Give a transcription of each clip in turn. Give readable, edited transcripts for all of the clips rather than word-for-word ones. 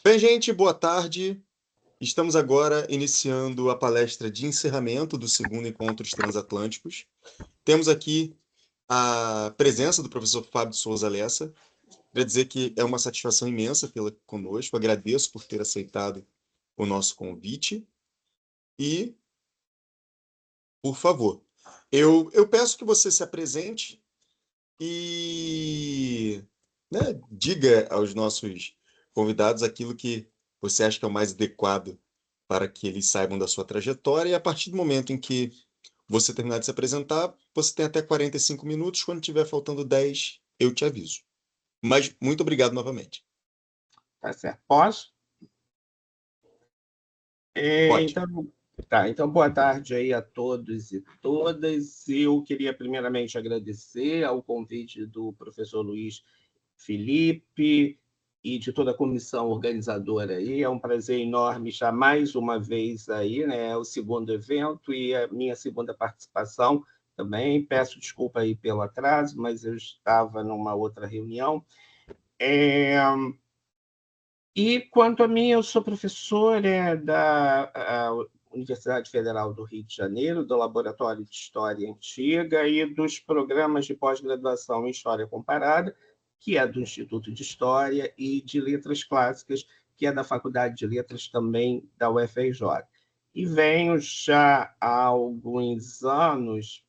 Bem, gente, boa tarde. Estamos agora iniciando a palestra de encerramento do segundo Encontros Transatlânticos. Temos aqui a presença do professor Fábio Souza Lessa. Queria dizer que é uma satisfação imensa tê-la conosco. Agradeço por ter aceitado o nosso convite. E, por favor, eu peço que você se apresente e, né, diga aos nossos convidados aquilo que você acha que é o mais adequado para que eles saibam da sua trajetória. E a partir do momento em que você terminar de se apresentar, você tem até 45 minutos. Quando tiver faltando 10, eu te aviso. Mas muito obrigado novamente. Tá certo. Posso? Pode. Então, tá. Então, boa tarde aí a todos e todas. Eu queria primeiramente agradecer ao convite do professor Luiz Felipe e de toda a comissão organizadora aí. É um prazer enorme estar mais uma vez aí, né? É o segundo evento e a minha segunda participação também. Peço desculpa aí pelo atraso, mas eu estava numa outra reunião. É, E quanto a mim, eu sou professora da Universidade Federal do Rio de Janeiro, do Laboratório de História Antiga e dos programas de pós-graduação em História Comparada, que é do Instituto de História, e de Letras Clássicas, que é da Faculdade de Letras também da UFRJ. E venho já há alguns anos,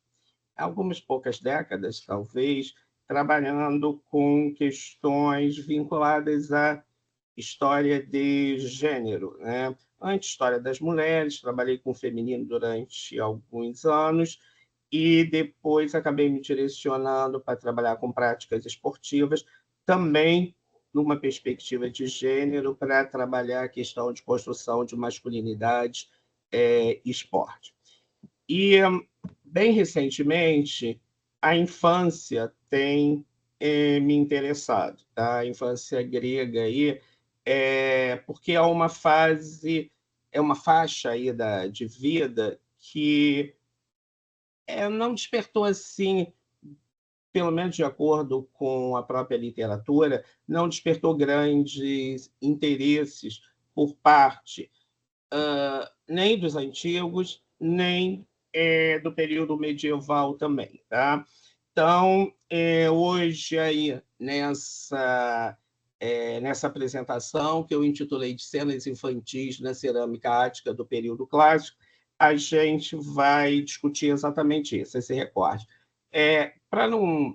algumas poucas décadas, talvez, trabalhando com questões vinculadas à história de gênero, né? Antes, história das mulheres, trabalhei com o feminino durante alguns anos e depois acabei me direcionando para trabalhar com práticas esportivas, também numa perspectiva de gênero, para trabalhar a questão de construção de masculinidade e esporte. E, bem recentemente, a infância tem me interessado, tá? A infância grega aí, porque é uma faixa aí de vida que não despertou assim, pelo menos de acordo com a própria literatura, não despertou grandes interesses por parte nem dos antigos, nem do período medieval também, tá? Então, hoje aí nessa apresentação que eu intitulei de Cenas Infantis na Cerâmica Ática do Período Clássico, a gente vai discutir exatamente isso, esse recorte. Para não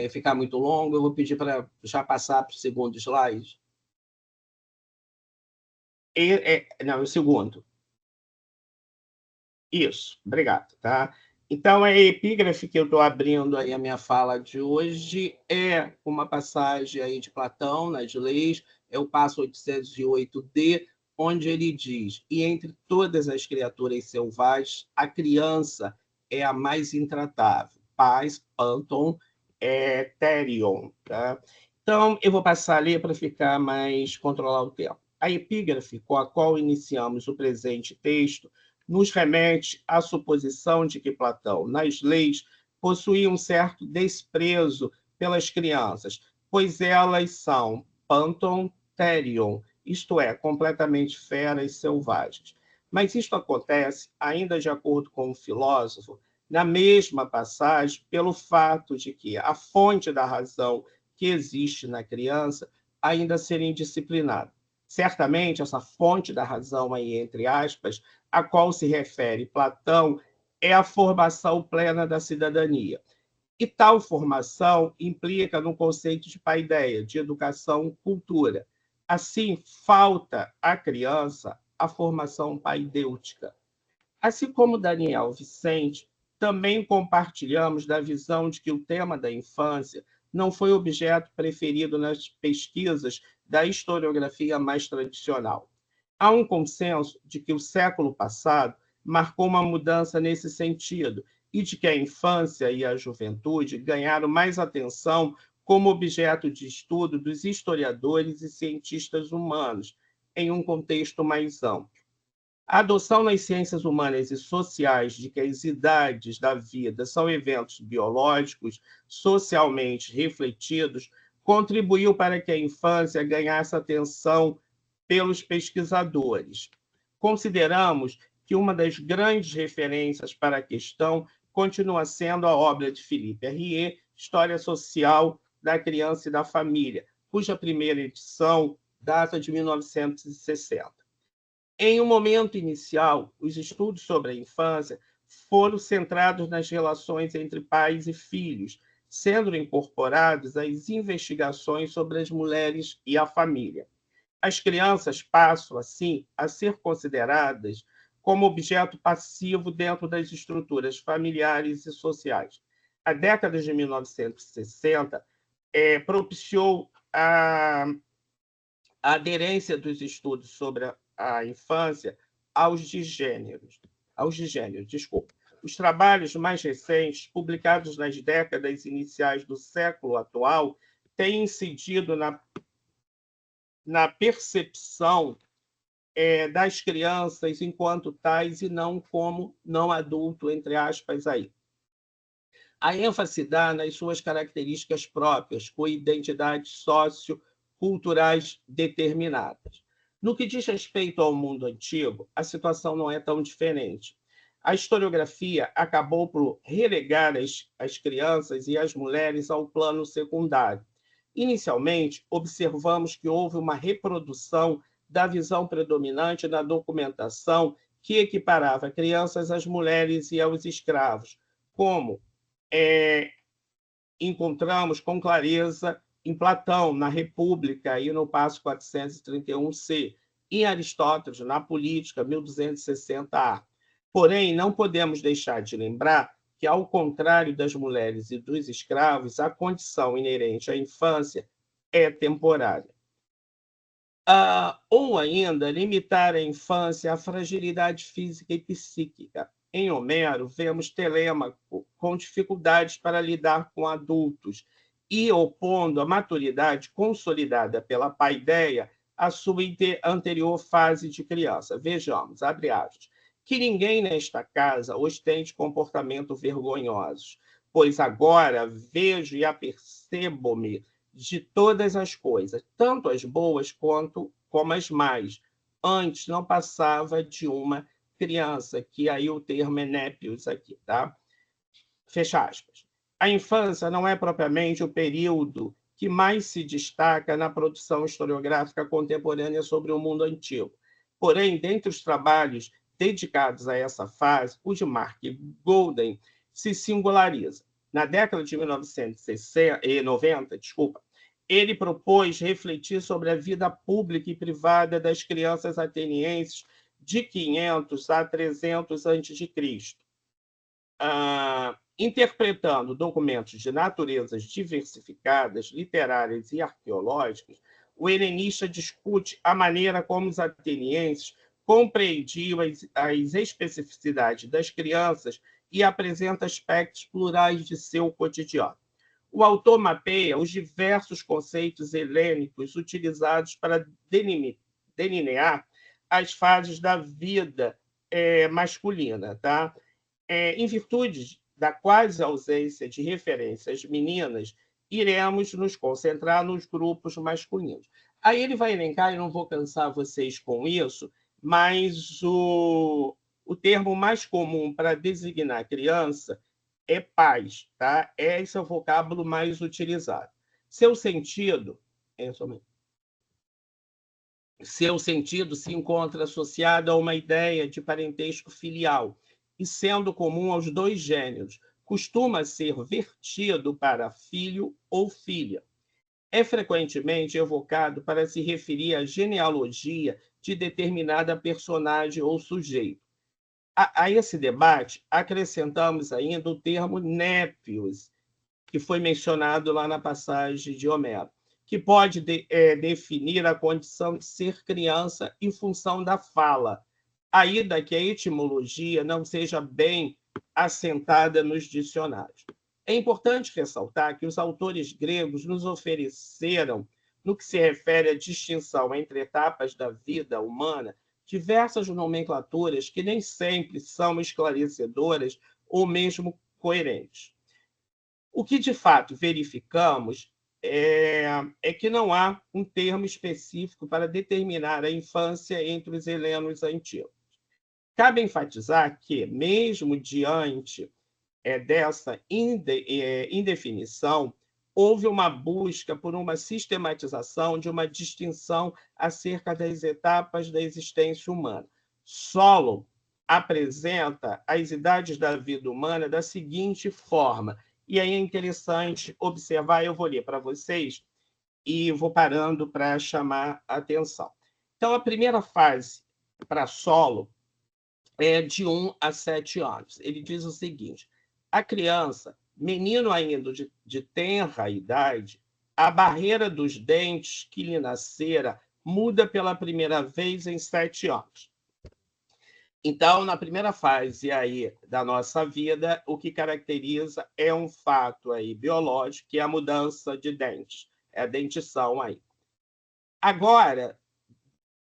ficar muito longo, eu vou pedir para já passar para o segundo slide. Não, o segundo. Isso, obrigado. Tá? Então, a epígrafe que eu estou abrindo aí a minha fala de hoje é uma passagem aí de Platão nas Leis, é o passo 808D, onde ele diz: e entre todas as criaturas selvagens, a criança é a mais intratável. Paz, Panton, Therion. Tá? Então, eu vou passar ali para ficar mais controlar o tempo. A epígrafe com a qual iniciamos o presente texto nos remete à suposição de que Platão, nas leis, possuía um certo desprezo pelas crianças, pois elas são panton therion, isto é, completamente feras selvagens. Mas isto acontece, ainda de acordo com o filósofo, na mesma passagem, pelo fato de que a fonte da razão que existe na criança ainda ser indisciplinada. Certamente, essa fonte da razão, aí, entre aspas, a qual se refere Platão, é a formação plena da cidadania. E tal formação implica no conceito de paideia, de educação, cultura. Assim, falta à criança a formação paidêutica. Assim como Daniel Vicente, também compartilhamos da visão de que o tema da infância não foi objeto preferido nas pesquisas da historiografia mais tradicional. Há um consenso de que o século passado marcou uma mudança nesse sentido e de que a infância e a juventude ganharam mais atenção como objeto de estudo dos historiadores e cientistas humanos, em um contexto mais amplo. A adoção nas ciências humanas e sociais de que as idades da vida são eventos biológicos socialmente refletidos contribuiu para que a infância ganhasse atenção pelos pesquisadores. Consideramos que uma das grandes referências para a questão continua sendo a obra de Philippe Herrier, História Social da Criança e da Família, cuja primeira edição data de 1960. Em um momento inicial, os estudos sobre a infância foram centrados nas relações entre pais e filhos, sendo incorporados as investigações sobre as mulheres e a família. As crianças passam, assim, a ser consideradas como objeto passivo dentro das estruturas familiares e sociais. A década de 1960 propiciou a aderência dos estudos sobre a infância aos de gênero. Os trabalhos mais recentes, publicados nas décadas iniciais do século atual, têm incidido na percepção das crianças enquanto tais e não como não adulto, entre aspas, aí. A ênfase dá nas suas características próprias, com identidades socioculturais determinadas. No que diz respeito ao mundo antigo, a situação não é tão diferente. A historiografia acabou por relegar as crianças e as mulheres ao plano secundário. Inicialmente, observamos que houve uma reprodução da visão predominante na documentação que equiparava crianças às mulheres e aos escravos, como encontramos com clareza em Platão, na República, e no passo 431c, em Aristóteles, na Política, 1260a. Porém, não podemos deixar de lembrar que, ao contrário das mulheres e dos escravos, a condição inerente à infância é temporária. Ou ainda, limitar a infância à fragilidade física e psíquica. Em Homero, vemos Telêmaco com dificuldades para lidar com adultos e opondo a maturidade consolidada pela paideia à sua anterior fase de criança. Vejamos, abre aspas, que ninguém nesta casa ostente comportamento vergonhosos, pois agora vejo e apercebo-me de todas as coisas, tanto as boas como as más. Antes não passava de uma criança, que aí o termo é népios aqui, tá? Fecha aspas. A infância não é propriamente o período que mais se destaca na produção historiográfica contemporânea sobre o mundo antigo. Porém, dentre os trabalhos dedicados a essa fase, o de Mark Golden se singulariza. Na década de 1990, ele propôs refletir sobre a vida pública e privada das crianças atenienses de 500 a 300 a.C. Interpretando documentos de naturezas diversificadas, literárias e arqueológicas, o helenista discute a maneira como os atenienses compreendiam as especificidades das crianças e apresenta aspectos plurais de seu cotidiano. O autor mapeia os diversos conceitos helênicos utilizados para delinear as fases da vida masculina. Tá? Em virtude da quase ausência de referências meninas, iremos nos concentrar nos grupos masculinos. Aí ele vai elencar, e não vou cansar vocês com isso, mas o termo mais comum para designar criança é pais, tá? Esse é o vocábulo mais utilizado. Seu sentido se encontra associado a uma ideia de parentesco filial, e sendo comum aos dois gêneros, costuma ser vertido para filho ou filha. É frequentemente evocado para se referir à genealogia de determinada personagem ou sujeito. A esse debate, acrescentamos ainda o termo népios, que foi mencionado lá na passagem de Homero, que pode definir a condição de ser criança em função da fala, ainda que a etimologia não seja bem assentada nos dicionários. É importante ressaltar que os autores gregos nos ofereceram, no que se refere à distinção entre etapas da vida humana, diversas nomenclaturas que nem sempre são esclarecedoras ou mesmo coerentes. O que, de fato, verificamos é que não há um termo específico para determinar a infância entre os helenos antigos. Cabe enfatizar que, mesmo diante dessa indefinição, houve uma busca por uma sistematização de uma distinção acerca das etapas da existência humana. Solon apresenta as idades da vida humana da seguinte forma, e aí é interessante observar, eu vou ler para vocês e vou parando para chamar a atenção. Então, a primeira fase para Solon é de 1 a 7 anos. Ele diz o seguinte: a criança, menino ainda de tenra idade, a barreira dos dentes que lhe nascera muda pela primeira vez em 7 anos. Então, na primeira fase aí da nossa vida, o que caracteriza é um fato aí biológico, que é a mudança de dentes, é a dentição aí. Agora,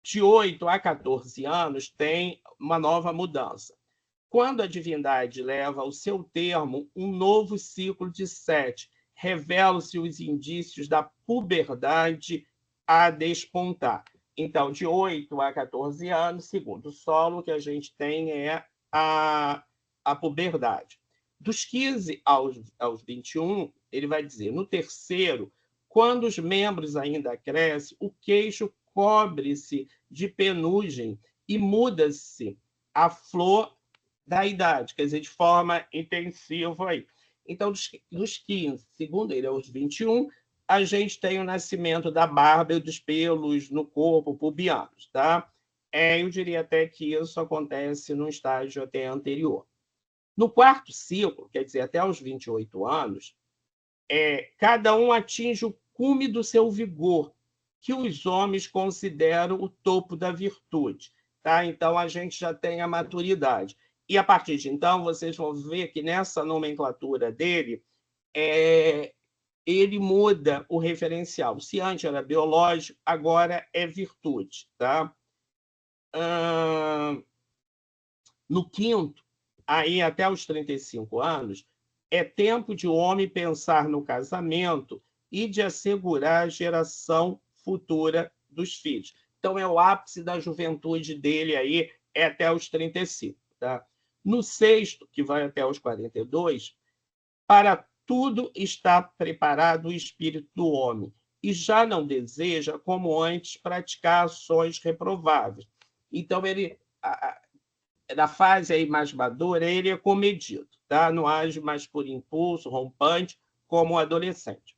de 8 a 14 anos, tem uma nova mudança. Quando a divindade leva ao seu termo um novo ciclo de 7, revelam-se os indícios da puberdade a despontar. Então, de 8 a 14 anos, segundo o Solon, o que a gente tem é a puberdade. Dos 15 aos 21, ele vai dizer, no terceiro, quando os membros ainda crescem, o queixo cobre-se de penugem e muda-se a flor da idade, quer dizer, de forma intensiva aí. Então, dos 15, segundo ele, aos 21, a gente tem o nascimento da barba e dos pelos no corpo pubianos, tá? Eu diria até que isso acontece num estágio até anterior. No quarto ciclo, quer dizer, até os 28 anos, cada um atinge o cume do seu vigor, que os homens consideram o topo da virtude. Tá? Então, a gente já tem a maturidade. E, a partir de então, vocês vão ver que nessa nomenclatura dele, ele muda o referencial. Se antes era biológico, agora é virtude. Tá? No quinto, aí até os 35 anos, é tempo de o homem pensar no casamento e de assegurar a geração futura dos filhos. Então, é o ápice da juventude dele aí, é até os 35. Tá? No sexto, que vai até os 42, para tudo está preparado o espírito do homem, e já não deseja, como antes, praticar ações reprováveis. Então, ele, na fase aí mais madura, ele é comedido, tá? Não age mais por impulso, rompante, como o adolescente.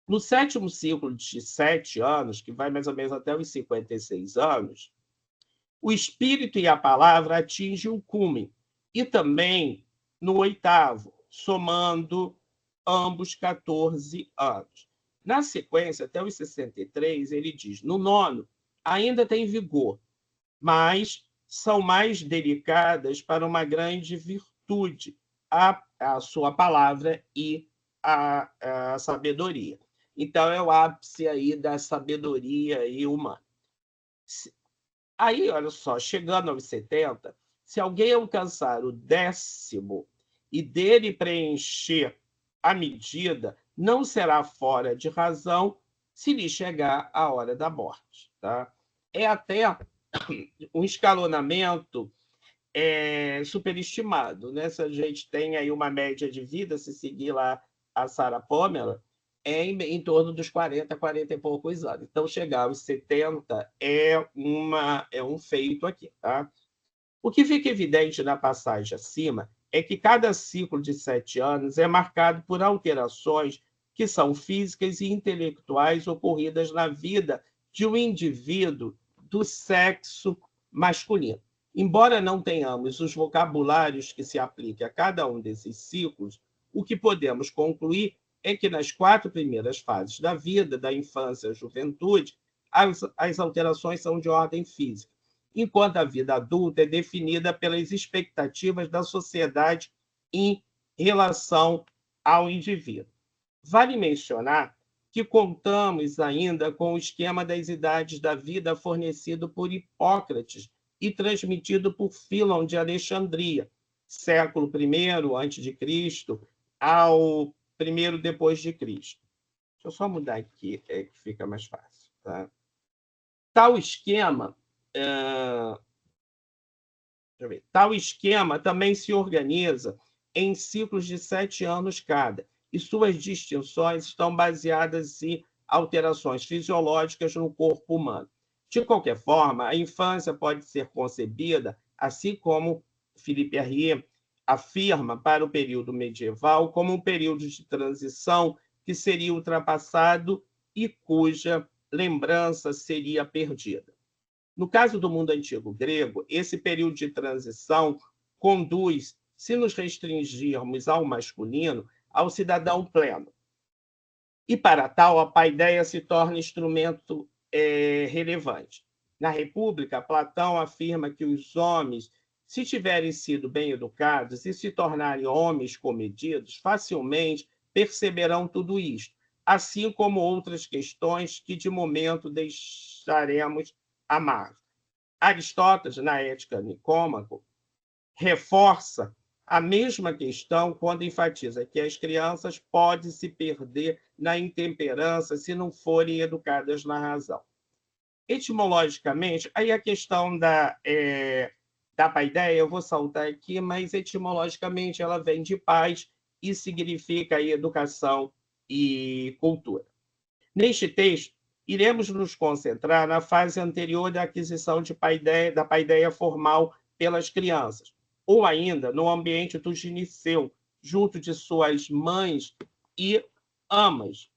No sétimo ciclo de 7 anos, que vai mais ou menos até os 56 anos, o espírito e a palavra atingem o cume. E também no oitavo, somando ambos 14 anos. Na sequência, até os 63, ele diz, no nono, ainda tem vigor, mas são mais delicadas para uma grande virtude, a sua palavra e a sabedoria. Então, é o ápice aí da sabedoria aí humana. Aí, olha só, chegando aos 70, se alguém alcançar o 10º e dele preencher a medida, não será fora de razão se lhe chegar a hora da morte. Tá? É até um escalonamento superestimado. Né? Se a gente tem aí uma média de vida, se seguir lá a Sarah Pomela, em torno dos 40, 40 e poucos anos. Então, chegar aos 70 é um feito aqui. Tá? O que fica evidente na passagem acima é que cada ciclo de 7 anos é marcado por alterações que são físicas e intelectuais ocorridas na vida de um indivíduo do sexo masculino. Embora não tenhamos os vocabulários que se apliquem a cada um desses ciclos, o que podemos concluir é que nas 4 primeiras fases da vida, da infância à juventude, as alterações são de ordem física, enquanto a vida adulta é definida pelas expectativas da sociedade em relação ao indivíduo. Vale mencionar que contamos ainda com o esquema das idades da vida fornecido por Hipócrates e transmitido por Filon de Alexandria, século I a.C. ao I depois de Cristo. Deixa eu só mudar aqui, que fica mais fácil. Tá? Tal esquema, tal esquema também se organiza em ciclos de 7 anos cada, e suas distinções estão baseadas em alterações fisiológicas no corpo humano. De qualquer forma, a infância pode ser concebida, assim como Philippe Herrier afirma para o período medieval, como um período de transição que seria ultrapassado e cuja lembrança seria perdida. No caso do mundo antigo grego, esse período de transição conduz, se nos restringirmos ao masculino, ao cidadão pleno. E, para tal, a paideia se torna instrumento relevante. Na República, Platão afirma que os homens, se tiverem sido bem educados e se tornarem homens comedidos, facilmente perceberão tudo isto, assim como outras questões que, de momento, deixaremos à margem. Aristóteles, na Ética Nicômaco, reforça a mesma questão quando enfatiza que as crianças podem se perder na intemperança se não forem educadas na razão. Etimologicamente, aí a questão da paideia, eu vou saltar aqui, mas etimologicamente ela vem de paz e significa aí educação e cultura. Neste texto, iremos nos concentrar na fase anterior da aquisição da paideia formal pelas crianças, ou ainda no ambiente do gineceu, junto de suas mães e amas.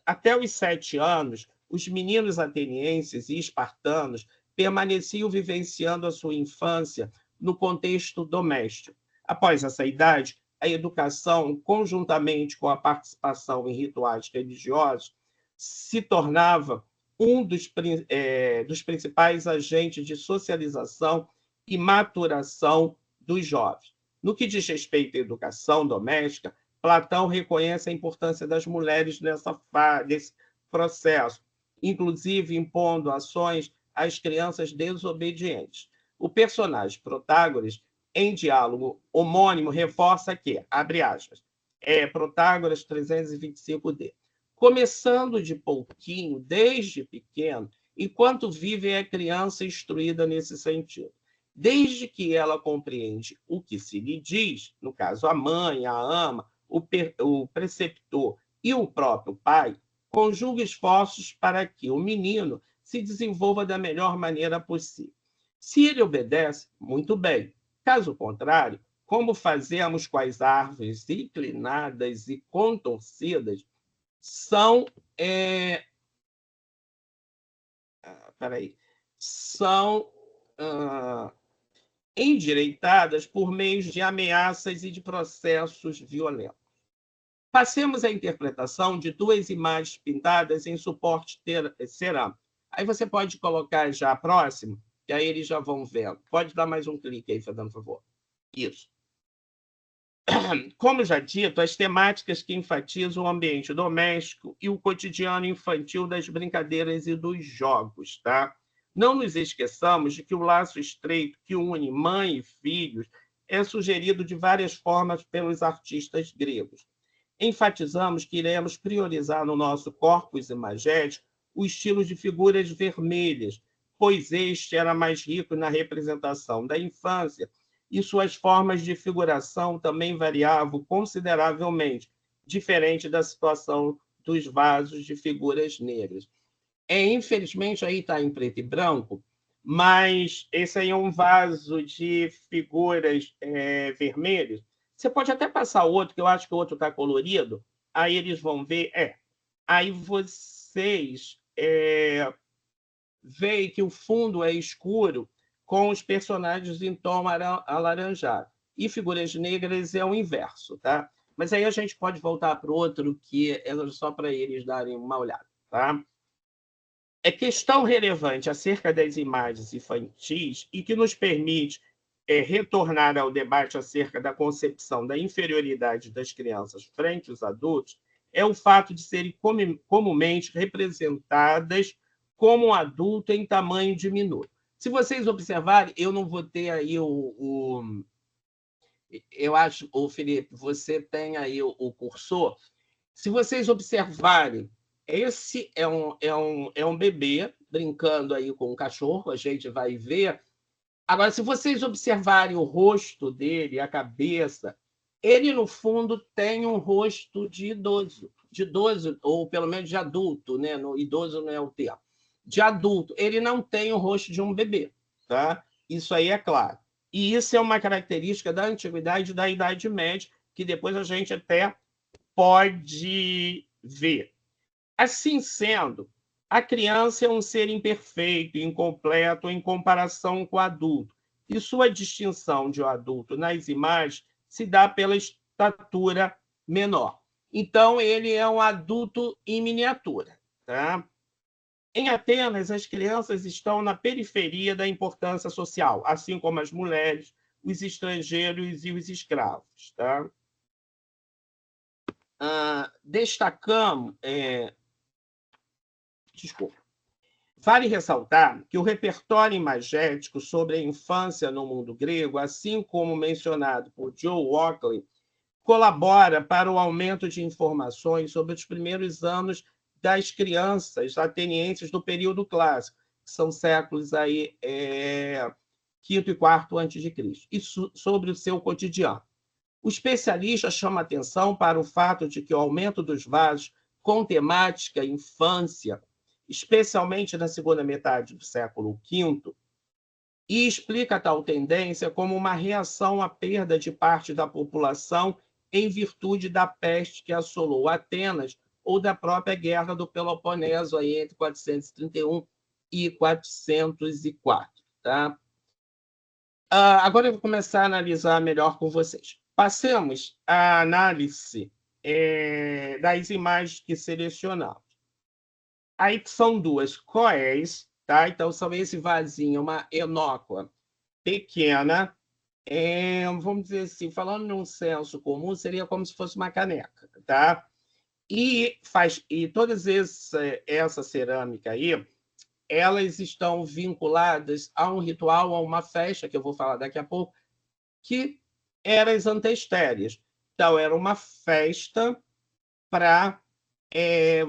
Até os 7 anos, os meninos atenienses e espartanos permaneciam vivenciando a sua infância no contexto doméstico. Após essa idade, a educação, conjuntamente com a participação em rituais religiosos, se tornava um dos principais agentes de socialização e maturação dos jovens. No que diz respeito à educação doméstica, Platão reconhece a importância das mulheres nesse processo, inclusive impondo ações às crianças desobedientes. O personagem Protágoras, em diálogo homônimo, reforça que, abre aspas, Protágoras 325D, começando de pouquinho, desde pequeno, enquanto vive a criança instruída nesse sentido. Desde que ela compreende o que se lhe diz, no caso a mãe, a ama, o preceptor e o próprio pai, conjuga esforços para que o menino se desenvolva da melhor maneira possível. Se ele obedece, muito bem. Caso contrário, como fazemos com as árvores inclinadas e contorcidas, são endireitadas por meio de ameaças e de processos violentos. Passemos à interpretação de 2 imagens pintadas em suporte cerâmico. Aí você pode colocar já a próxima, que aí eles já vão vendo. Pode dar mais um clique aí, Fernando, por favor. Isso. Como já dito, as temáticas que enfatizam o ambiente doméstico e o cotidiano infantil das brincadeiras e dos jogos, tá? Não nos esqueçamos de que o laço estreito que une mãe e filhos é sugerido de várias formas pelos artistas gregos. Enfatizamos que iremos priorizar no nosso corpus imagético o estilo de figuras vermelhas, pois este era mais rico na representação da infância e suas formas de figuração também variavam consideravelmente, diferente da situação dos vasos de figuras negras. Infelizmente, aí está em preto e branco, mas esse aí é um vaso de figuras vermelhas. Você pode até passar outro, que eu acho que o outro está colorido, aí eles vão ver. Aí vocês veem que o fundo é escuro, com os personagens em tom alaranjado. E figuras negras é o inverso, tá? Mas aí a gente pode voltar para o outro, que é só para eles darem uma olhada, tá? É questão relevante acerca das imagens infantis e que nos permite retornar ao debate acerca da concepção da inferioridade das crianças frente aos adultos é o fato de serem comumente representadas como um adulto em tamanho diminuto. Se vocês observarem, eu não vou ter aí eu acho, Felipe, você tem aí o cursor. Se vocês observarem, esse é um bebê brincando aí com um cachorro, a gente vai ver. Agora, se vocês observarem o rosto dele, a cabeça, ele, no fundo, tem um rosto de idoso, ou pelo menos de adulto, né? No idoso não é o termo. De adulto. Ele não tem o rosto de um bebê, tá? Isso aí é claro. E isso é uma característica da antiguidade e da Idade Média, que depois a gente até pode ver. Assim sendo, a criança é um ser imperfeito, incompleto em comparação com o adulto, e sua distinção de um adulto nas imagens se dá pela estatura menor. Então, ele é um adulto em miniatura. Tá? Em Atenas, as crianças estão na periferia da importância social, assim como as mulheres, os estrangeiros e os escravos. Tá? Destacamos. Desculpa. Vale ressaltar que o repertório imagético sobre a infância no mundo grego, assim como mencionado por Joe Walkley, colabora para o aumento de informações sobre os primeiros anos das crianças atenienses do período clássico, que são séculos aí, quinto e quarto antes de Cristo, e sobre o seu cotidiano. O especialista chama atenção para o fato de que o aumento dos vasos com temática infância, especialmente na segunda metade do século V, e explica tal tendência como uma reação à perda de parte da população em virtude da peste que assolou Atenas ou da própria Guerra do Peloponeso aí entre 431 e 404. Tá? Agora eu vou começar a analisar melhor com vocês. Passemos à análise das imagens que selecionamos. Aí são duas coéis, tá? Então são esse vasinho, uma enócua pequena, vamos dizer assim, falando num senso comum, seria como se fosse uma caneca, tá? E todas essa cerâmica aí, elas estão vinculadas a um ritual, a uma festa, que eu vou falar daqui a pouco, que eram as antestérias. Então, era uma festa para,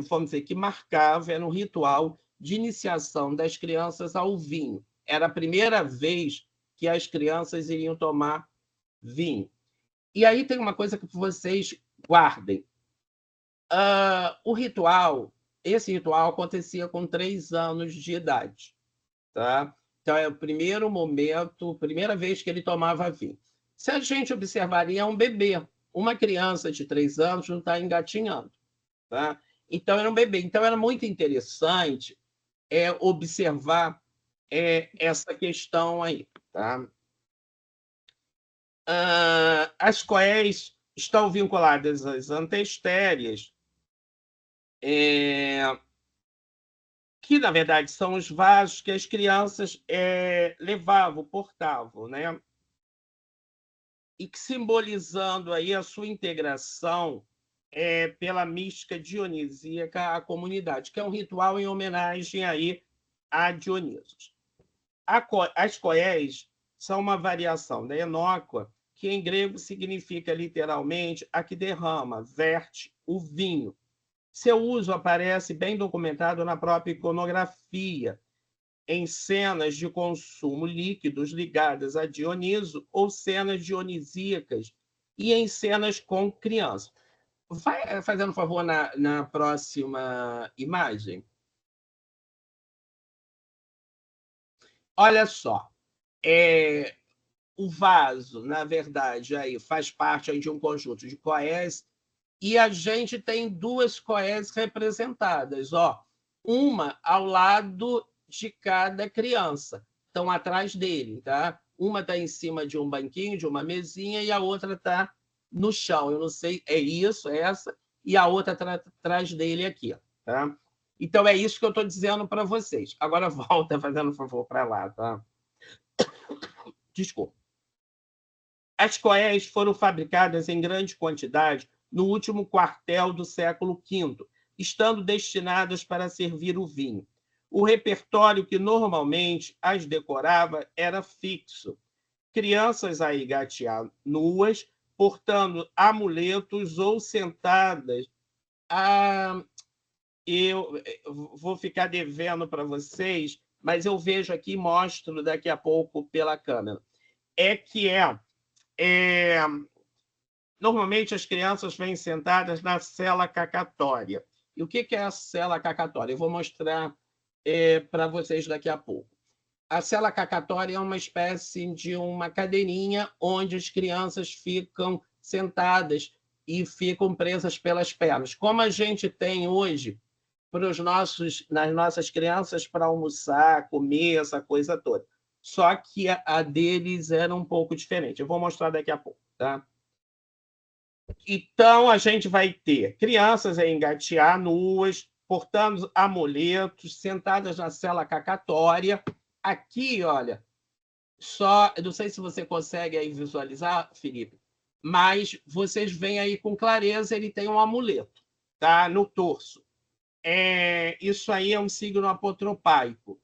vamos dizer, que marcava, era um ritual de iniciação das crianças ao vinho. Era a primeira vez que as crianças iriam tomar vinho. E aí tem uma coisa que vocês guardem. Esse ritual acontecia com 3 anos de idade. Tá? Então, é o primeiro momento, primeira vez que ele tomava vinho. Se a gente observaria, é um bebê. Uma criança de 3 anos não está engatinhando. Tá? Então, era um bebê. Então, era muito interessante observar essa questão aí. Tá? As coéis estão vinculadas às antestérias, que, na verdade, são os vasos que as crianças levavam, portavam, né? E que simbolizando aí a sua integração pela mística dionisíaca à comunidade, que é um ritual em homenagem aí a Dionisos. As coéis são uma variação da enócua, que em grego significa literalmente a que derrama, verte o vinho. Seu uso aparece bem documentado na própria iconografia, em cenas de consumo líquidos ligadas a Dioniso ou cenas dionisíacas e em cenas com crianças. Vai fazendo favor na próxima imagem. Olha só, o vaso, na verdade, aí faz parte aí de um conjunto de coés e a gente tem 2 coés representadas, ó, uma ao lado de cada criança, estão atrás dele, tá? Uma está em cima de um banquinho, de uma mesinha, e a outra está no chão. Eu não sei, é isso, é essa, e a outra atrás dele aqui, tá? Então é isso que eu estou dizendo para vocês. Agora volta fazendo um favor para lá, tá? Desculpa. As coéis foram fabricadas em grande quantidade no último quartel do século V, estando destinadas para servir o vinho. O repertório que normalmente as decorava era fixo. Crianças aí gatear nuas, portando amuletos ou sentadas Eu vou ficar devendo para vocês, mas eu vejo aqui e mostro daqui a pouco pela câmera. Normalmente as crianças vêm sentadas na cela cacatória. E o que é a cela cacatória? Eu vou mostrar para vocês daqui a pouco. A cela cacatória é uma espécie de uma cadeirinha onde as crianças ficam sentadas e ficam presas pelas pernas. Como a gente tem hoje nas nossas crianças para almoçar, comer, essa coisa toda. Só que a deles era um pouco diferente. Eu vou mostrar daqui a pouco, tá? Então, a gente vai ter crianças a engatear nuas, portando amuletos, sentadas na cela cacatória. Aqui, olha, não sei se você consegue aí visualizar, Felipe, mas vocês veem aí com clareza, ele tem um amuleto, tá? No torso. Isso aí é um signo apotropaico.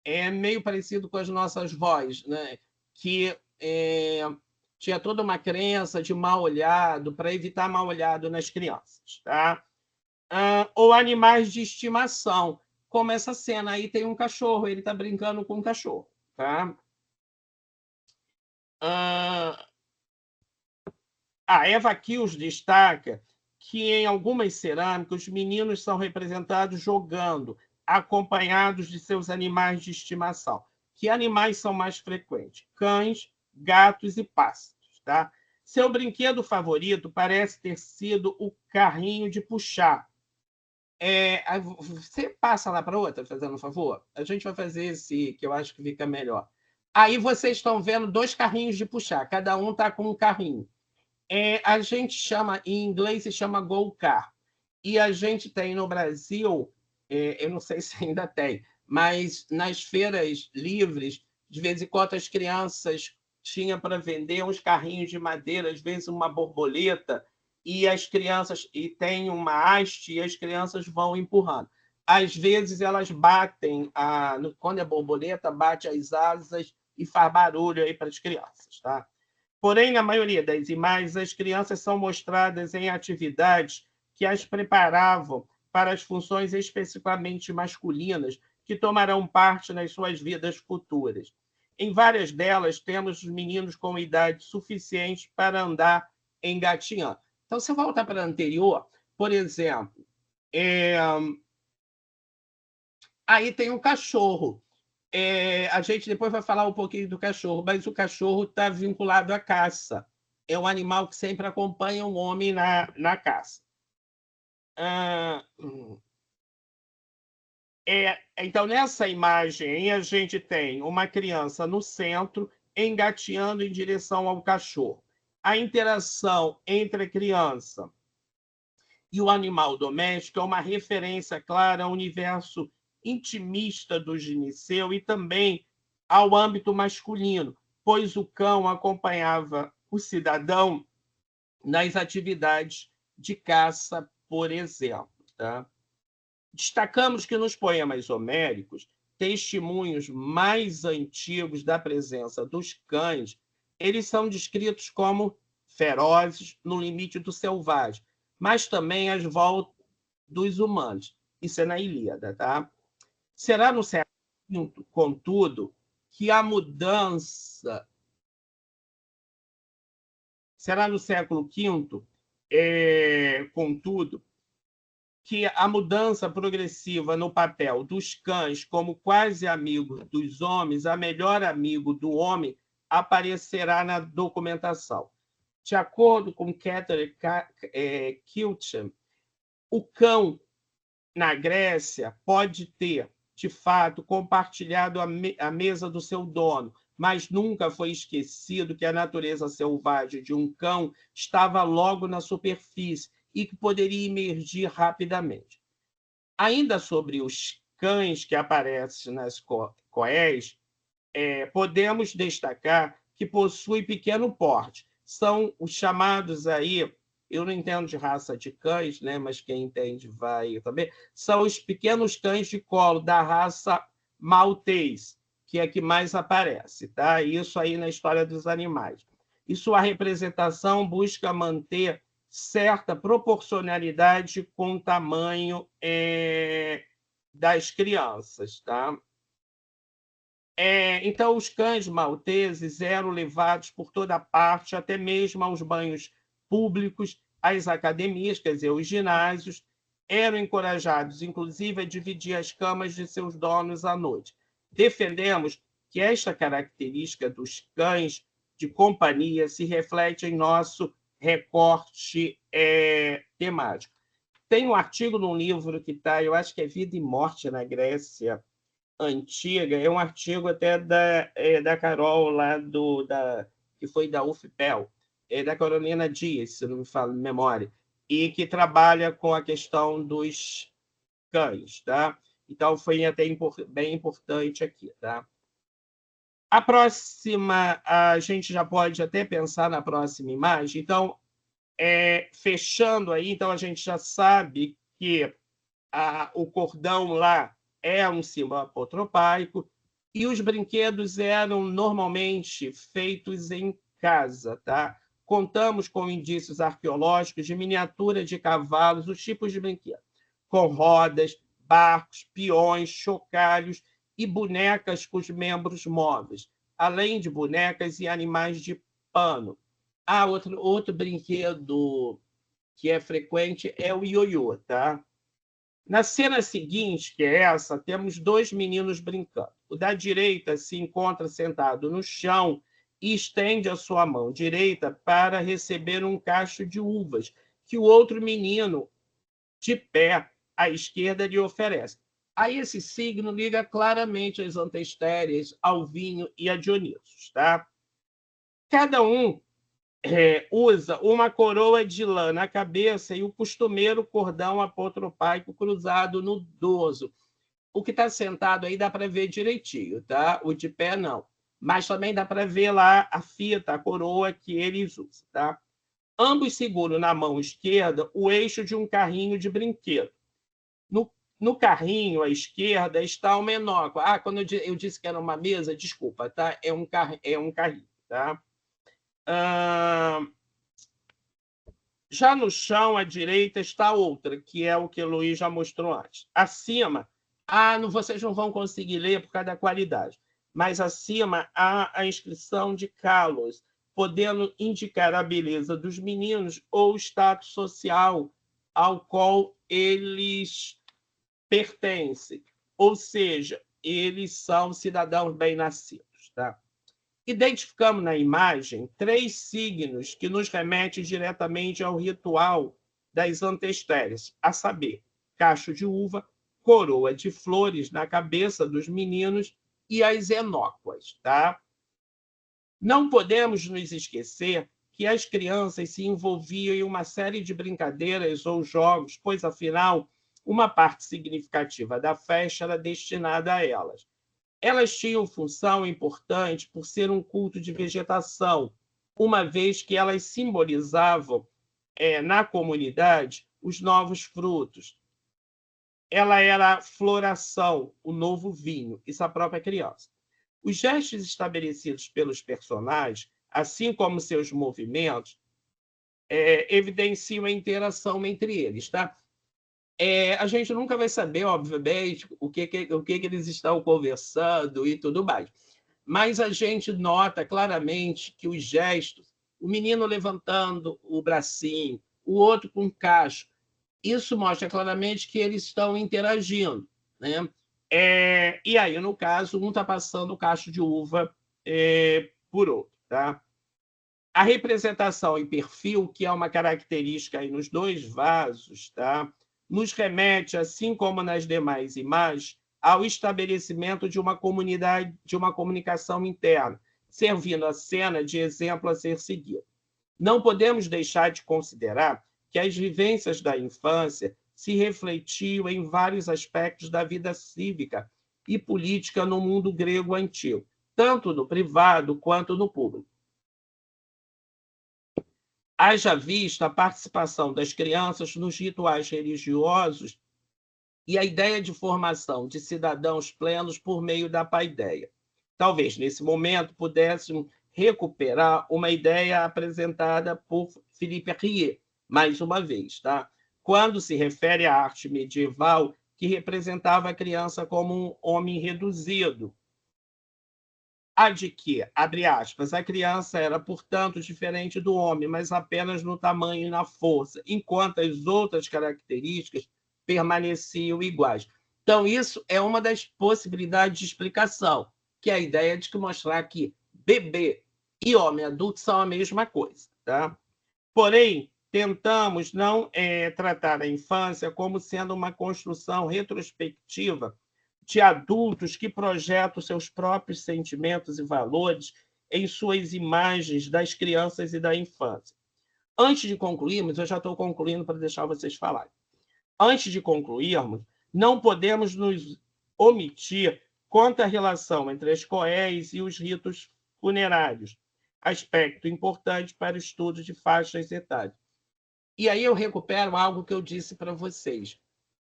É meio parecido com as nossas vós, né? Que tinha toda uma crença de mal olhado, para evitar mal olhado nas crianças, tá? Ou animais de estimação, como essa cena aí tem um cachorro, ele está brincando com um cachorro, tá? A Eva Kills destaca que em algumas cerâmicas os meninos são representados jogando, acompanhados de seus animais de estimação. Que animais são mais frequentes? Cães, gatos e pássaros. Tá? Seu brinquedo favorito parece ter sido o carrinho de puxar. Você passa lá para outra, fazendo um favor? A gente vai fazer esse, que eu acho que fica melhor. Aí vocês estão vendo 2 carrinhos de puxar, cada um está com um carrinho. A gente chama, em inglês se chama go-kart. E a gente tem no Brasil, eu não sei se ainda tem, mas nas feiras livres, de vez em quando as crianças tinham para vender uns carrinhos de madeira, às vezes uma borboleta, e as crianças, e tem uma haste, e as crianças vão empurrando. Às vezes elas batem, quando é borboleta, bate as asas e faz barulho aí para as crianças, tá? Porém, na maioria das imagens, as crianças são mostradas em atividades que as preparavam para as funções especificamente masculinas que tomarão parte nas suas vidas futuras. Em várias delas, temos os meninos com idade suficiente para andar engatinhando. Então, se voltar para a anterior, por exemplo, aí tem um cachorro. A gente depois vai falar um pouquinho do cachorro, mas o cachorro está vinculado à caça. É um animal que sempre acompanha o homem na caça. Então, nessa imagem, a gente tem uma criança no centro engateando em direção ao cachorro. A interação entre a criança e o animal doméstico é uma referência clara ao universo intimista do gineceu e também ao âmbito masculino, pois o cão acompanhava o cidadão nas atividades de caça, por exemplo. Tá? Destacamos que nos poemas homéricos, testemunhos mais antigos da presença dos cães, eles são descritos como ferozes no limite do selvagem, mas também às voltas dos humanos. Isso é na Ilíada, tá? Será no século V, contudo, que a mudança... Será no século V, contudo, que a mudança progressiva no papel dos cães como quase amigos dos homens, a melhor amigo do homem, aparecerá na documentação. De acordo com Catherine Kilcham, o cão na Grécia pode ter, de fato, compartilhado a mesa do seu dono, mas nunca foi esquecido que a natureza selvagem de um cão estava logo na superfície e que poderia emergir rapidamente. Ainda sobre os cães que aparecem nas coés, podemos destacar que possuem pequeno porte. São os chamados aí, eu não entendo de raça de cães, né, mas quem entende vai também, são os pequenos cães de colo da raça maltês, que é a que mais aparece, tá? Isso aí na história dos animais. E sua representação busca manter certa proporcionalidade com o tamanho das crianças, tá? Então, os cães malteses eram levados por toda parte, até mesmo aos banhos públicos, às academias, quer dizer, os ginásios, eram encorajados, inclusive, a dividir as camas de seus donos à noite. Defendemos que esta característica dos cães de companhia se reflete em nosso recorte temático. Tem um artigo num livro que está, eu acho que é Vida e Morte na Grécia Antiga, é um artigo até da Carol, lá que foi da UFPEL, da Carolina Dias, se não me falo de memória, e que trabalha com a questão dos cães. Tá? Então, foi até bem importante aqui. Tá? A próxima, a gente já pode até pensar na próxima imagem. Então, fechando aí, então a gente já sabe que o cordão lá é um símbolo apotropaico e os brinquedos eram normalmente feitos em casa. Tá? Contamos com indícios arqueológicos de miniatura de cavalos, os tipos de brinquedos, com rodas, barcos, peões, chocalhos e bonecas com os membros móveis, além de bonecas e animais de pano. Outro brinquedo que é frequente é o ioiô. Tá? Na cena seguinte, que é essa, temos dois meninos brincando. O da direita se encontra sentado no chão e estende a sua mão direita para receber um cacho de uvas que o outro menino, de pé à esquerda, lhe oferece. Aí esse signo liga claramente às antestérias, ao vinho e a Dionisos. Tá? Cada um usa uma coroa de lã na cabeça e o costumeiro cordão apotropaico cruzado no dorso. O que está sentado aí dá para ver direitinho, tá? O de pé não. Mas também dá para ver lá a fita, a coroa que eles usam. Tá? Ambos seguram na mão esquerda o eixo de um carrinho de brinquedo. No carrinho à esquerda está o menor. Quando eu disse que era uma mesa, desculpa, tá? É um carrinho. Tá? Já no chão, à direita, está outra, que é o que o Luiz já mostrou antes. Acima, vocês não vão conseguir ler por causa da qualidade, mas acima há a inscrição de Kalos, podendo indicar a beleza dos meninos ou o status social ao qual eles pertencem. Ou seja, eles são cidadãos bem-nascidos. Tá? Identificamos na imagem 3 signos que nos remetem diretamente ao ritual das antestérias, a saber, cacho de uva, coroa de flores na cabeça dos meninos e as enóquas. Tá? Não podemos nos esquecer que as crianças se envolviam em uma série de brincadeiras ou jogos, pois, afinal, uma parte significativa da festa era destinada a elas. Elas tinham função importante por ser um culto de vegetação, uma vez que elas simbolizavam na comunidade os novos frutos. Ela era a floração, o novo vinho, isso a própria criança. Os gestos estabelecidos pelos personagens, assim como seus movimentos, evidenciam a interação entre eles. Tá? A gente nunca vai saber, obviamente, o que eles estão conversando e tudo mais. Mas a gente nota claramente que os gestos, o menino levantando o bracinho, o outro com o cacho, isso mostra claramente que eles estão interagindo. Né? E aí, no caso, um está passando o cacho de uva por outro. Tá? A representação em perfil, que é uma característica aí nos dois vasos, tá? Nos remete, assim como nas demais imagens, ao estabelecimento de uma comunidade, de uma comunicação interna, servindo a cena de exemplo a ser seguido. Não podemos deixar de considerar que as vivências da infância se refletiam em vários aspectos da vida cívica e política no mundo grego antigo, tanto no privado quanto no público. Haja vista a participação das crianças nos rituais religiosos e a ideia de formação de cidadãos plenos por meio da paideia. Talvez, nesse momento, pudéssemos recuperar uma ideia apresentada por Philippe Rier, mais uma vez, tá? Quando se refere à arte medieval, que representava a criança como um homem reduzido, a de que, abre aspas, a criança era, portanto, diferente do homem, mas apenas no tamanho e na força, enquanto as outras características permaneciam iguais. Então, isso é uma das possibilidades de explicação, que é a ideia de que mostrar que bebê e homem adulto são a mesma coisa. Tá? Porém, tentamos não tratar a infância como sendo uma construção retrospectiva de adultos que projetam seus próprios sentimentos e valores em suas imagens das crianças e da infância. Antes de concluirmos, eu já estou concluindo para deixar vocês falarem. Antes de concluirmos, não podemos nos omitir quanto à relação entre as coés e os ritos funerários, aspecto importante para o estudo de faixas etárias. E aí eu recupero algo que eu disse para vocês.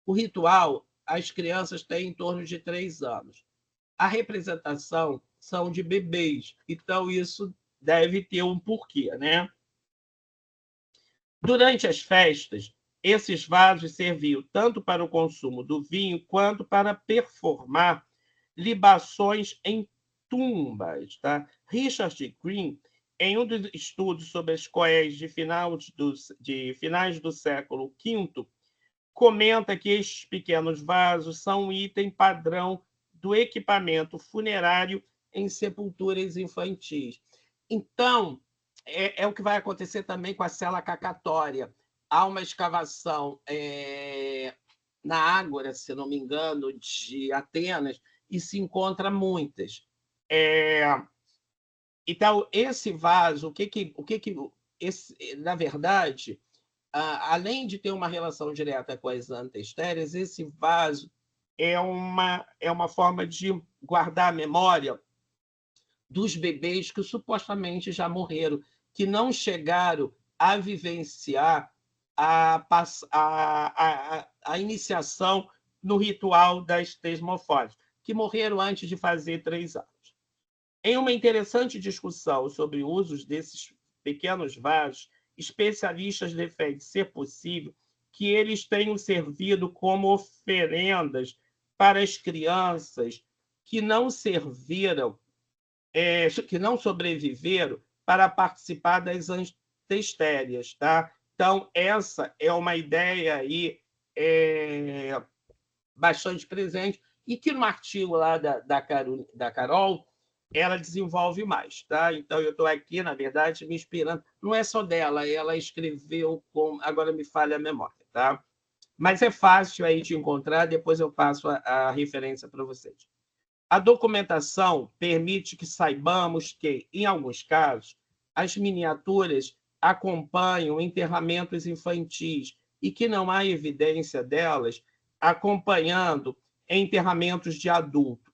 O ritual, as crianças têm em torno de 3 anos. A representação são de bebês, então isso deve ter um porquê, né? Durante as festas, esses vasos serviam tanto para o consumo do vinho quanto para performar libações em tumbas. Tá? Richard Green, em um dos estudos sobre as coés de finais do século V, comenta que estes pequenos vasos são um item padrão do equipamento funerário em sepulturas infantis. Então, é o que vai acontecer também com a cela cacatória. Há uma escavação na Ágora, se não me engano, de Atenas, e se encontra muitas. Então, esse vaso, na verdade, além de ter uma relação direta com as antestéreas, esse vaso é uma forma de guardar a memória dos bebês que supostamente já morreram, que não chegaram a vivenciar a iniciação no ritual das tesmofónias, que morreram antes de fazer 3 anos. Em uma interessante discussão sobre usos desses pequenos vasos, especialistas defendem ser possível que eles tenham servido como oferendas para as crianças que não serviram, que não sobreviveram para participar das antestérias. Tá? Então, essa é uma ideia aí bastante presente e que no artigo lá da Carol, ela desenvolve mais. Tá? Então, eu estou aqui, na verdade, me inspirando. Não é só dela, ela escreveu com... Agora me falha a memória. Tá? Mas é fácil aí de encontrar, depois eu passo a referência para vocês. A documentação permite que saibamos que, em alguns casos, as miniaturas acompanham enterramentos infantis e que não há evidência delas acompanhando enterramentos de adulto.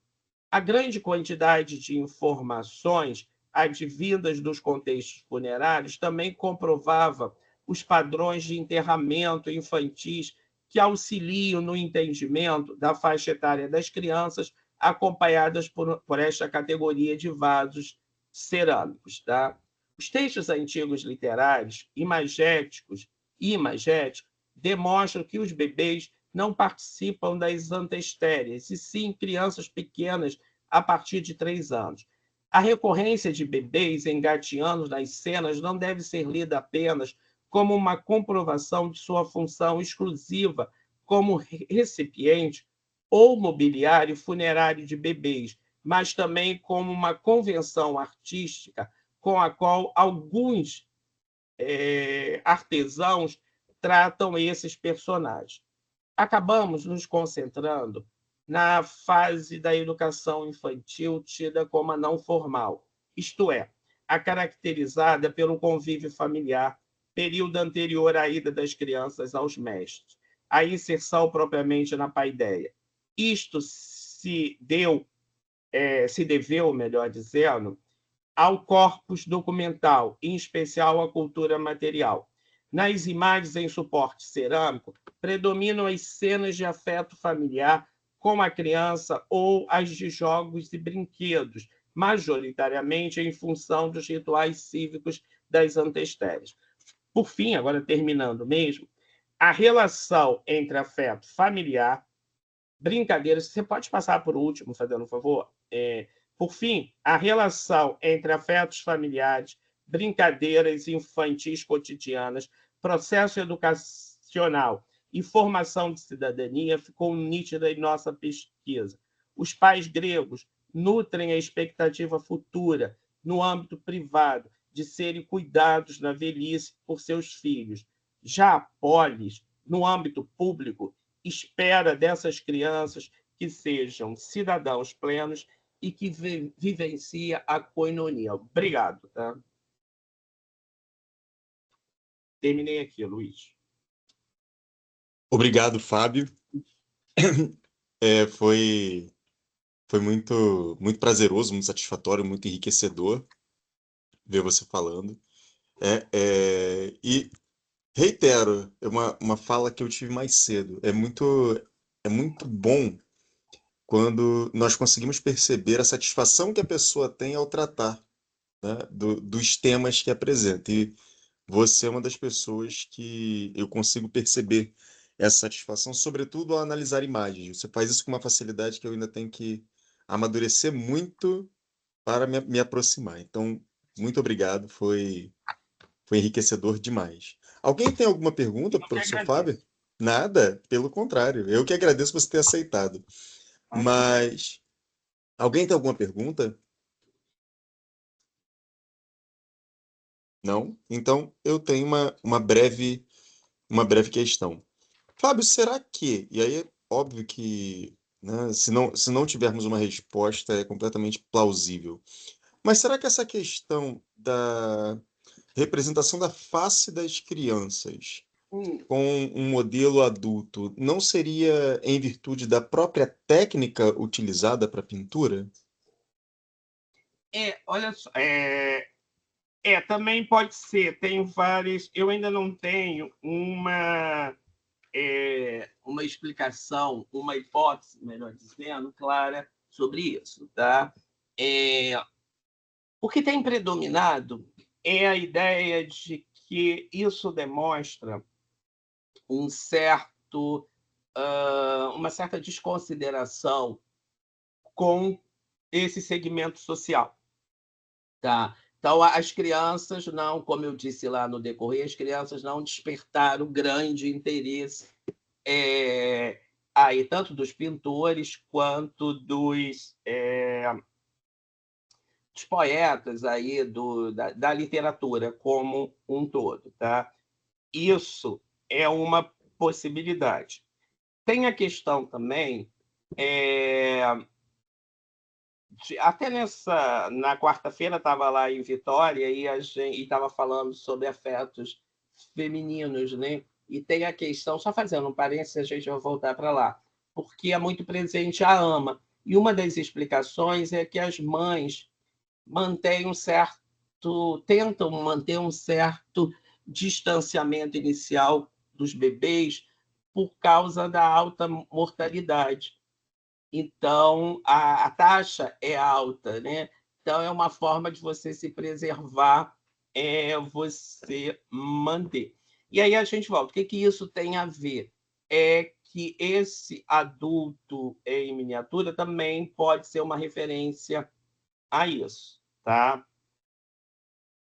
A grande quantidade de informações advindas dos contextos funerários também comprovava os padrões de enterramento infantis que auxiliam no entendimento da faixa etária das crianças acompanhadas por esta categoria de vasos cerâmicos. Tá? Os textos antigos literários, imagéticos e imagéticos, demonstram que os bebês não participam das antestérias, e sim crianças pequenas a partir de 3 anos. A recorrência de bebês engateando nas cenas não deve ser lida apenas como uma comprovação de sua função exclusiva como recipiente ou mobiliário funerário de bebês, mas também como uma convenção artística com a qual alguns artesãos tratam esses personagens. Acabamos nos concentrando na fase da educação infantil tida como a não formal, isto é, a caracterizada pelo convívio familiar, período anterior à ida das crianças aos mestres, a inserção propriamente na paideia. Isto se deveu, melhor dizendo, ao corpus documental, em especial à cultura material. Nas imagens em suporte cerâmico, predominam as cenas de afeto familiar com a criança ou as de jogos e brinquedos, majoritariamente em função dos rituais cívicos das antestérias. por fim, agora terminando mesmo, a relação entre afeto familiar, brincadeiras, você pode passar por último, fazendo um favor? Por fim, a relação entre afetos familiares, brincadeiras infantis cotidianas, processo educacional e formação de cidadania ficou nítida em nossa pesquisa. Os pais gregos nutrem a expectativa futura, no âmbito privado, de serem cuidados na velhice por seus filhos. Já a polis, no âmbito público, espera dessas crianças que sejam cidadãos plenos e que vivencia a koinonia. Obrigado. Tá? Terminei aqui, Luiz. Obrigado, Fábio. Foi muito, muito prazeroso, muito satisfatório, muito enriquecedor ver você falando. E reitero, é uma fala que eu tive mais cedo. É muito bom quando nós conseguimos perceber a satisfação que a pessoa tem ao tratar, né, dos temas que apresenta. E você é uma das pessoas que eu consigo perceber essa satisfação, sobretudo ao analisar imagens. Você faz isso com uma facilidade que eu ainda tenho que amadurecer muito para me aproximar. Então, muito obrigado, foi enriquecedor demais. Alguém tem alguma pergunta para o Eu que professor Fábio? agradeço. Nada, pelo contrário. Eu que agradeço você ter aceitado. Mas alguém tem alguma pergunta? Não? Então eu tenho uma breve questão. Fábio, será que, e aí é óbvio que, né, se não tivermos uma resposta é completamente plausível, mas será que essa questão da representação da face das crianças com um modelo adulto não seria em virtude da própria técnica utilizada para a pintura? Olha só, também pode ser. Tem várias. Eu ainda não tenho uma explicação, uma hipótese, melhor dizendo, clara sobre isso. Tá? O que tem predominado é a ideia de que isso demonstra um certo, uma certa desconsideração com esse segmento social. Tá? Então, as crianças não, como eu disse lá no decorrer, as crianças não despertaram grande interesse aí, tanto dos pintores quanto dos poetas aí, da literatura como um todo. Tá? Isso é uma possibilidade. Tem a questão também, até na quarta-feira estava lá em Vitória e a gente estava falando sobre afetos femininos, né? E tem a questão, só fazendo um parênteses, a gente vai voltar para lá, porque é muito presente a ama. E uma das explicações é que as mães tentam manter um certo distanciamento inicial dos bebês por causa da alta mortalidade. Então, a taxa é alta, né? Então, é uma forma de você se preservar, você manter. E aí a gente volta. O que isso tem a ver? É que esse adulto em miniatura também pode ser uma referência a isso, tá?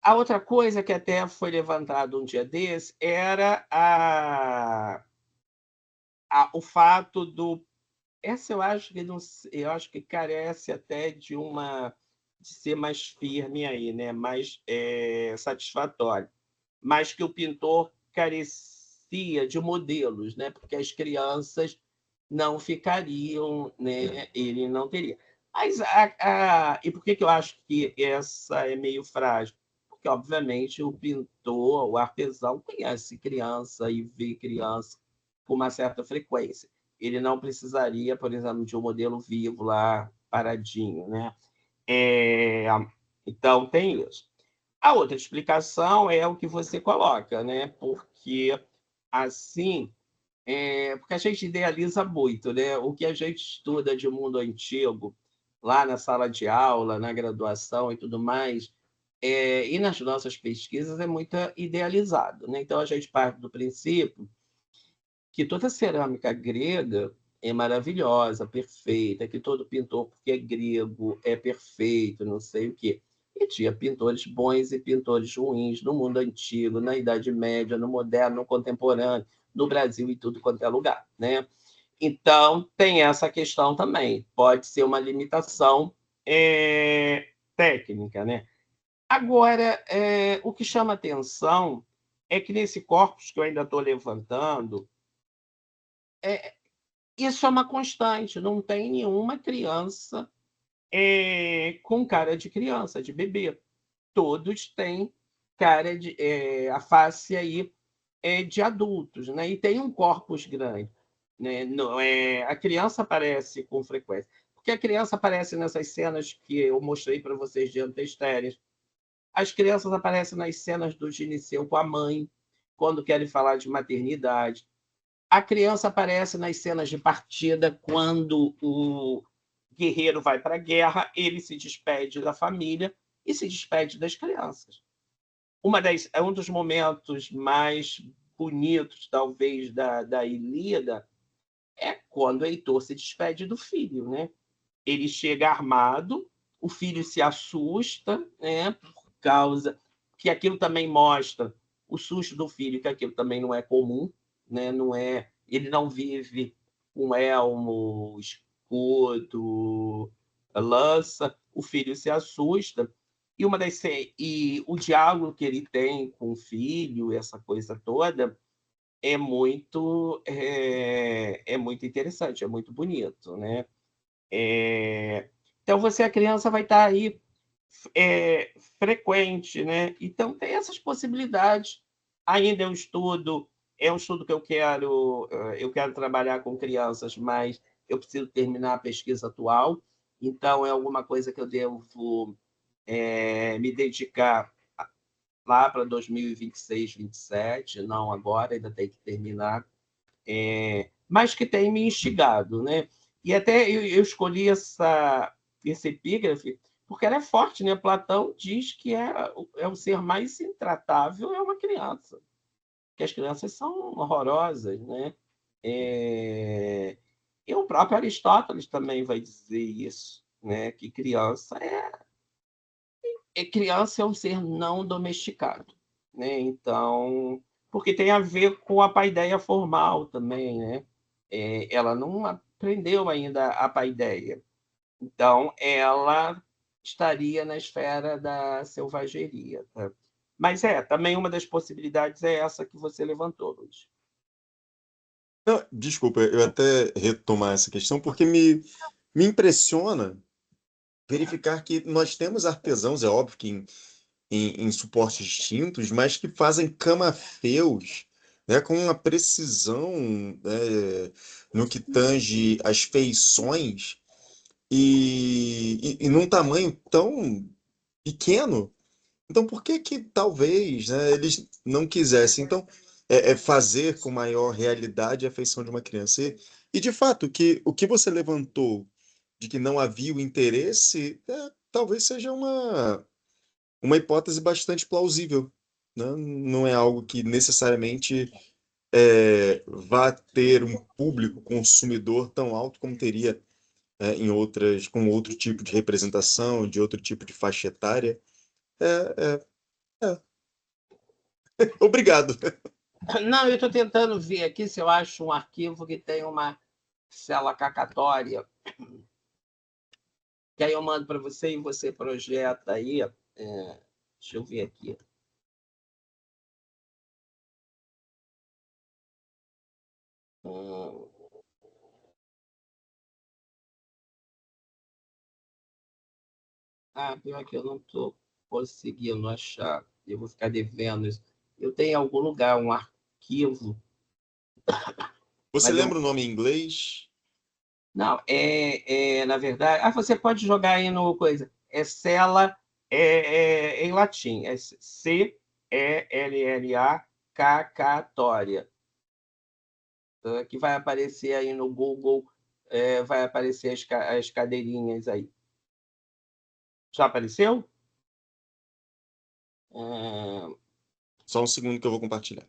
A outra coisa que até foi levantado um dia desse era o fato do. Essa eu acho que não, eu acho que carece até de ser mais firme aí, né? Mais satisfatório, mas que o pintor carecia de modelos, né? Porque as crianças não ficariam, né? Ele não teria. Mas e por que eu acho que essa é meio frágil? Porque, obviamente, o pintor, o artesão, conhece criança e vê criança com uma certa frequência. Ele não precisaria, por exemplo, de um modelo vivo lá, paradinho, né? Então, tem isso. A outra explicação é o que você coloca, né? Porque assim, porque a gente idealiza muito, né? O que a gente estuda de mundo antigo, lá na sala de aula, na graduação e tudo mais, e nas nossas pesquisas é muito idealizado, né? Então, a gente parte do princípio que toda cerâmica grega é maravilhosa, perfeita, que todo pintor, porque é grego, é perfeito, não sei o quê. E tinha pintores bons e pintores ruins no mundo antigo, na Idade Média, no moderno, no contemporâneo, no Brasil e tudo quanto é lugar, né? Então, tem essa questão também. Pode ser uma limitação técnica, né? Agora, o que chama atenção é que nesse corpus que eu ainda estou levantando, é, isso é uma constante, não tem nenhuma criança com cara de criança, de bebê. Todos têm cara de a face aí de adultos, né? E tem um corpus grande, né? Não, a criança aparece com frequência, porque a criança aparece nessas cenas que eu mostrei para vocês de antestérias. As crianças aparecem nas cenas do gineceu com a mãe, quando querem falar de maternidade. A criança aparece nas cenas de partida, quando o guerreiro vai para a guerra, ele se despede da família e se despede das crianças. É um dos momentos mais bonitos, talvez, da Ilíada, é quando Heitor se despede do filho, né? Ele chega armado, o filho se assusta, né? Por causa que aquilo também mostra o susto do filho, que aquilo também não é comum, né? Não é, ele não vive com elmo, escudo, lança, o filho se assusta. E o diálogo que ele tem com o filho, essa coisa toda, é muito interessante, é muito bonito, né? Então, a criança vai estar aí frequente, né? Então, tem essas possibilidades. Ainda é um estudo que eu quero trabalhar com crianças, mas eu preciso terminar a pesquisa atual, então é alguma coisa que eu devo me dedicar lá para 2026, 27, não agora, ainda tem que terminar, mas que tem me instigado, né? E até eu escolhi esse epígrafe porque ela é forte, né? Platão diz que é o ser mais intratável é uma criança, que as crianças são horrorosas, né? E o próprio Aristóteles também vai dizer isso, né? Que criança é um ser não domesticado, né? Então, porque tem a ver com a paideia formal também, né? Ela não aprendeu ainda a paideia, então ela estaria na esfera da selvageria, tá? Mas também uma das possibilidades é essa que você levantou, Luiz. Não, desculpa, eu até retomar essa questão, porque me impressiona verificar que nós temos artesãos, é óbvio que em suportes distintos, mas que fazem camafeus, né, com uma precisão, no que tange as feições e num tamanho tão pequeno. Então, por que que talvez, né, eles não quisessem então fazer com maior realidade a feição de uma criança? De fato, o que você levantou de que não havia o interesse, talvez seja uma hipótese bastante plausível, né? Não é algo que necessariamente vá ter um público consumidor tão alto como teria com outro tipo de representação, de outro tipo de faixa etária. É, é. Obrigado. Não, eu estou tentando ver aqui se eu acho um arquivo que tem uma cela cacatória, que aí eu mando para você e você projeta aí. Deixa eu ver aqui. Hum, pior que eu não estou conseguindo achar. Eu vou ficar devendo isso. Eu tenho em algum lugar um arquivo, Você mas eu. lembra o nome em inglês? Não, na verdade. Você pode jogar aí no coisa. É cela em latim. É Cella cacatória. Que vai aparecer aí no Google, vai aparecer as cadeirinhas aí. Já apareceu? Só um segundo que eu vou compartilhar.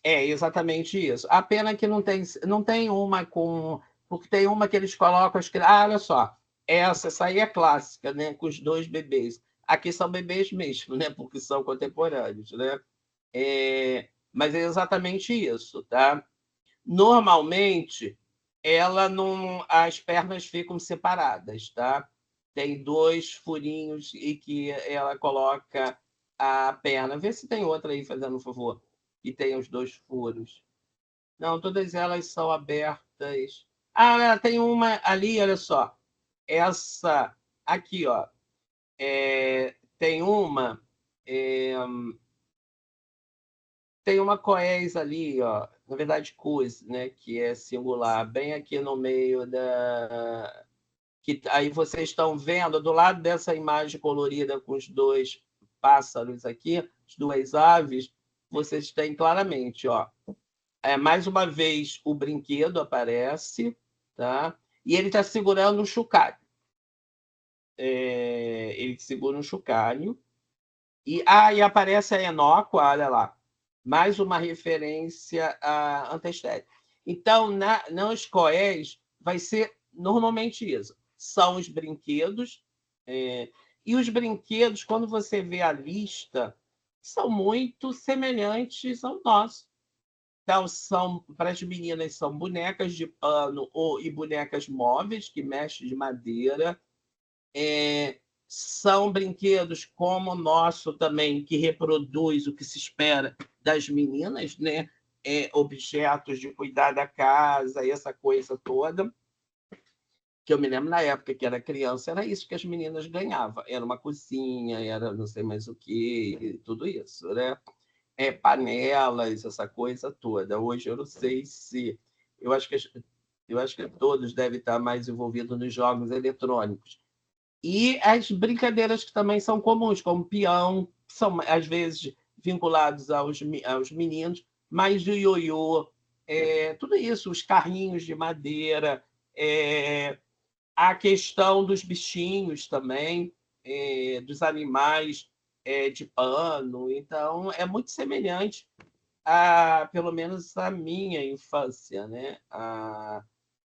É exatamente isso. A pena que não tem uma com. Porque tem uma que eles colocam as crianças. Ah, olha só, essa aí é clássica, né? Com os dois bebês. Aqui são bebês mesmo, né? Porque são contemporâneos, né? Mas é exatamente isso, tá? Normalmente, ela não, as pernas ficam separadas, tá? Tem dois furinhos e que ela coloca a perna. Vê se tem outra aí, fazendo um favor, e tem os dois furos. Não, todas elas são abertas. Ah, tem uma ali, olha só. Essa aqui, ó. Tem uma. é, Tem uma coés ali, ó, na verdade, cos, né, que é singular, bem aqui no meio da. Que aí vocês estão vendo, do lado dessa imagem colorida com os dois pássaros aqui, as duas aves, vocês têm claramente, ó. Mais uma vez o brinquedo aparece, tá? E ele está segurando um chocalho. Ele segura um chocalho. E aparece a Enoco, olha lá. Mais uma referência a Antestério. Então, nos COEs, vai ser normalmente isso. São os brinquedos. E os brinquedos, quando você vê a lista, são muito semelhantes ao nosso. Então, para as meninas, são bonecas de pano e bonecas móveis, que mexem de madeira. São brinquedos como o nosso também, que reproduz o que se espera das meninas, né? Objetos de cuidar da casa, essa coisa toda. Que eu me lembro na época que era criança, era isso que as meninas ganhavam. Era uma cozinha, era não sei mais o que, tudo isso, né? Panelas, essa coisa toda. Hoje eu não sei se. Eu acho que, eu acho que todos devem estar mais envolvidos nos jogos eletrônicos. E as brincadeiras que também são comuns, como peão, são às vezes vinculados aos meninos, mas o ioiô, tudo isso, os carrinhos de madeira, a questão dos bichinhos também, dos animais de pano. Então, é muito semelhante pelo menos, a minha infância, né?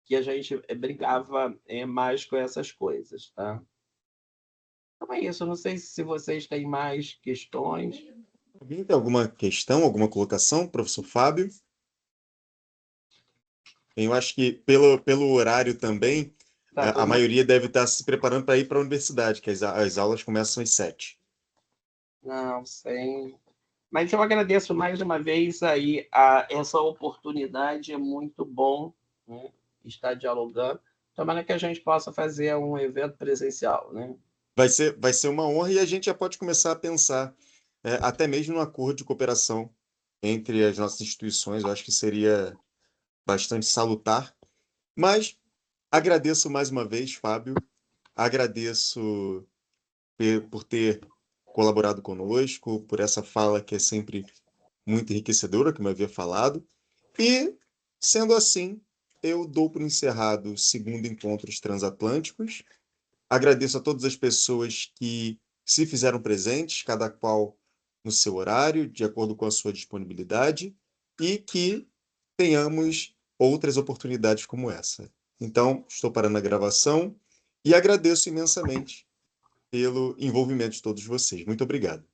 Que a gente brincava mais com essas coisas, tá? Então é isso. Eu não sei se vocês têm mais questões. Alguém tem alguma questão, alguma colocação, professor Fábio? Eu acho que pelo horário também, Tá a todo... maioria deve estar se preparando para ir para a universidade, que as aulas começam às 7. Não, sei. Mas eu agradeço mais uma vez aí essa oportunidade. É muito bom, né, estar dialogando. Tomara que a gente possa fazer um evento presencial, né? Vai ser uma honra e a gente já pode começar a pensar até mesmo no acordo de cooperação entre as nossas instituições. Eu acho que seria bastante salutar. Mas agradeço mais uma vez, Fábio. Agradeço por ter colaborado conosco, por essa fala que é sempre muito enriquecedora, como eu havia falado. E, sendo assim, eu dou por encerrado o segundo Encontros Transatlânticos. Agradeço a todas as pessoas que se fizeram presentes, cada qual no seu horário, de acordo com a sua disponibilidade, e que tenhamos outras oportunidades como essa. Então, estou parando a gravação e agradeço imensamente pelo envolvimento de todos vocês. Muito obrigado.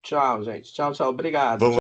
Tchau, gente. Tchau, tchau. Obrigado. Vamos